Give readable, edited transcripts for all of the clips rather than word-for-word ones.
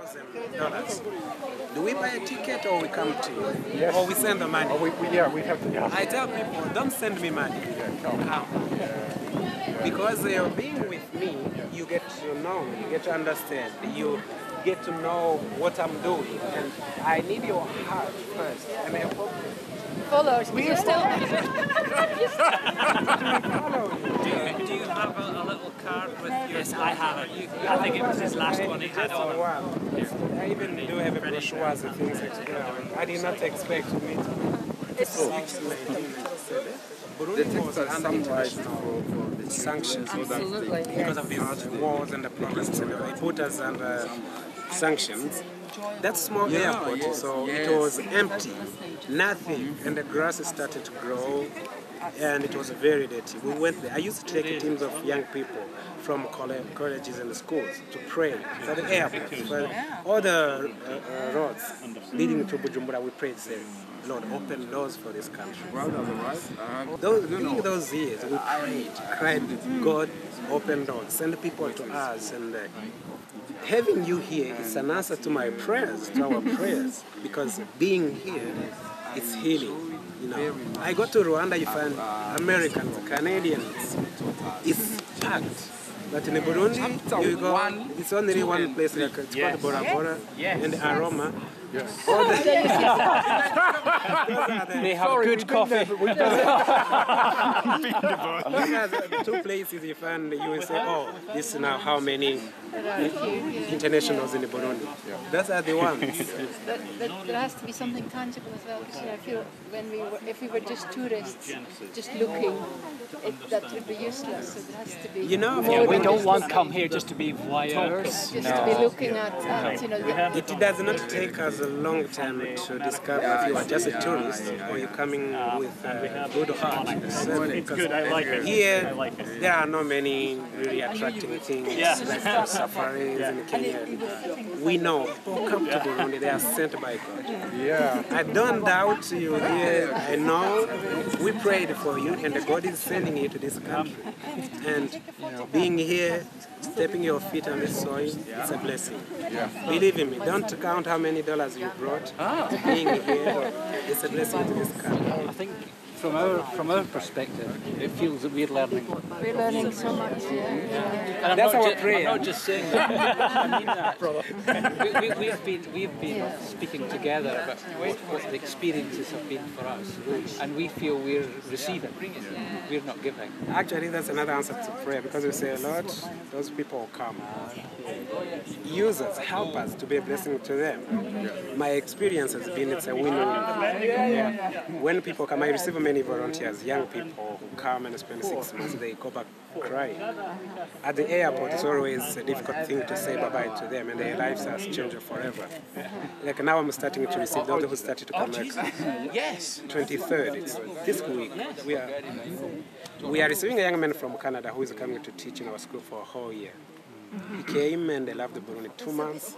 $1,000. Do we buy a ticket or we come to you? Yes. Or we send the money? Oh, we have to. Yeah. I tell people, don't send me money. Because being with me, you get to know me, you get to understand, you get to know what I'm doing, and I need your heart first. And I hope followers, but you still Do you have a little card with your... Yes, I have it. I think it was his last one he had on. I even do have a brochures and things like that. I did not expect to meet The text are summarized for the sanctions absolutely because of these wars and the problems. They put us under sanctions. That small airport, so it was empty, nothing, and the grass started to grow, and it was very dirty. We went there. I used to take teams of young people from colleges and schools to pray for the airport, for all the roads leading to Bujumbura. We prayed, saying, Lord, open doors for this country. During those years, we prayed, cried, God, open doors, send people to us, and having you here is an answer to my prayers, to our prayers, because being here is healing. You know, I go to Rwanda, you find Americans, Canadians, it's packed. But in Burundi, you go, it's only one place, like it's called Bora Bora and Aroma. Yes. They have good coffee. Because two places you find, you will say, oh, this is now how many internationals in Burundi. Those are the ones. there has to be something tangible as well. Because I feel if we were just tourists, just looking, that would be useless. So there has to be. You know, we don't want to come here just to be voyeurs. Just to be looking at you know. It does not take us a long time to discover if you are just a tourist or you're coming with a good heart. Good, I like it. Here, there are not many really attracting things like safaris in Kenya. We know who come to Burundi, they are sent by God. Yeah. I don't doubt you here. I know we prayed for you, and God is sending you to this country. And being here, stepping your feet on the soil, it's a blessing. Believe in me, don't count how many dollars you brought. Being here, it's a blessing to this country. I think from our perspective, it feels that we're learning. We're learning so much. And That's our prayer. I'm not just saying that. I mean that. We've been speaking together about what the experiences have been for us, and we feel we're receiving. We're not giving. Actually, that's another answer to prayer, because we say, Lord, those people will come. Use us, help us to be a blessing to them. My experience has been it's a win-win. When people come, I receive many volunteers, young people who come and spend 6 months, they go back crying. At the airport, it's always a difficult thing to say bye-bye to them, and their lives have changed forever. Like now I'm starting to receive those who started to come next. Yes. 23rd, it's this week. We are receiving a young man from Canada who is coming to teach in our school for a whole year. He came and they loved Burundi 2 months.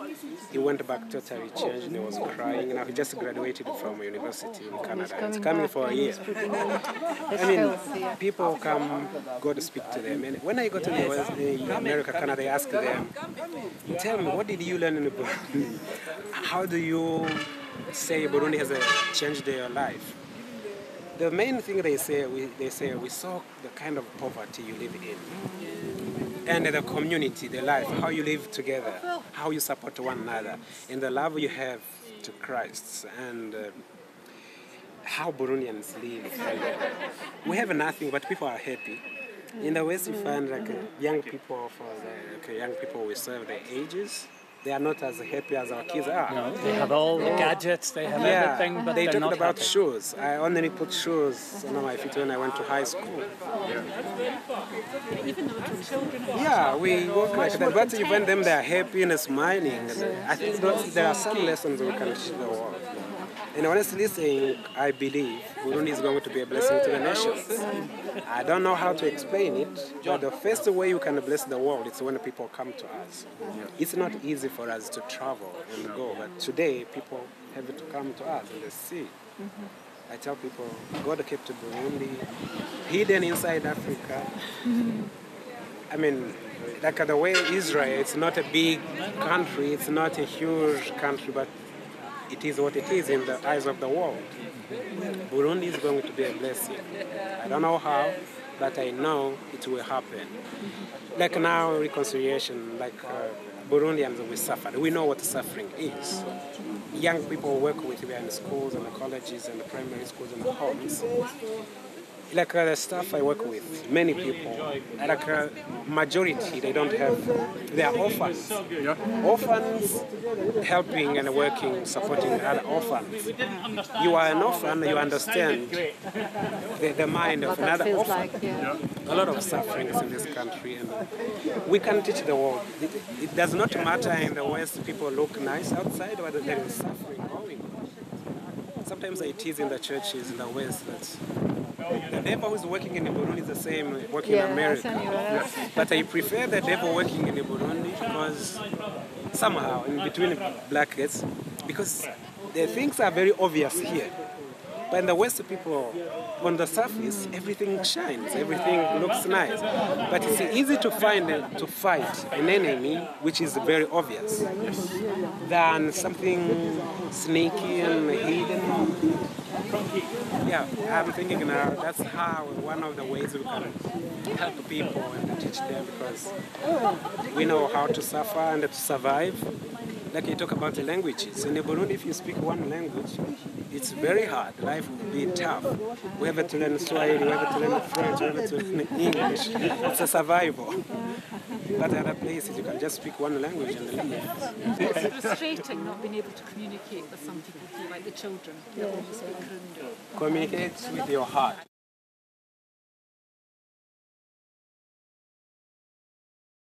He went back totally changed. He was crying. Now he just graduated from university in Canada. He's coming for a year. I mean, people come, God speak to them. And when I go to the America, Canada, I ask them, tell me, what did you learn in Burundi? How do you say Burundi has changed their life? The main thing they say, we saw the kind of poverty you live in. And the community, the life, how you live together, how you support one another, and the love you have to Christ, and how Burundians live. We have nothing, but people are happy. In the West, you find young people, young people we serve their ages. They are not as happy as our kids are. No, they have all the gadgets, they have everything, but they they're talked not about happy. shoes. I only put shoes on my feet when I went to high school. Even the little children. Yeah, we work like that. But even them, they are happy and smiling. I think there are some lessons we can teach the world. And honestly saying, I believe Burundi is going to be a blessing to the nations. I don't know how to explain it, but the first way you can bless the world is when people come to us. It's not easy for us to travel and go, but today people have to come to us and they see. I tell people, God kept Burundi hidden inside Africa. I mean, like the way Israel, it's not a big country, it's not a huge country, but it is what it is in the eyes of the world. Burundi is going to be a blessing. I don't know how, but I know it will happen. Like now, reconciliation, like Burundians, we suffered. We know what suffering is. Young people work with, we are in schools and the colleges and the primary schools and the homes. Like the staff I work with, many people, like majority, they don't have, they are orphans. Yeah. Orphans helping and working, supporting other orphans. You are an orphan, you understand the mind of another feels orphan. like, yeah. A lot of suffering is in this country, and we can teach the world. It does not matter in the West, people look nice outside, whether there is suffering going on. Sometimes I tease in the churches in the West that the devil who's working in Burundi is the same working in America. But I prefer the devil working in Burundi because somehow, in between brackets, because the things are very obvious here. But in the West, people, on the surface, everything shines, everything looks nice. But it's easy to fight an enemy which is very obvious than something sneaky and hidden. Yeah, I'm thinking now that's how one of the ways we can help people and teach them, because we know how to suffer and to survive. Like you talk about the languages. In Burundi, if you speak one language, it's very hard. Life will be tough. We have to learn Swahili, we have to learn French, we have to learn English. It's a survival. But other places, you can just speak one language and live. It's frustrating not being able to communicate with some people, like the children. Communicate with your heart.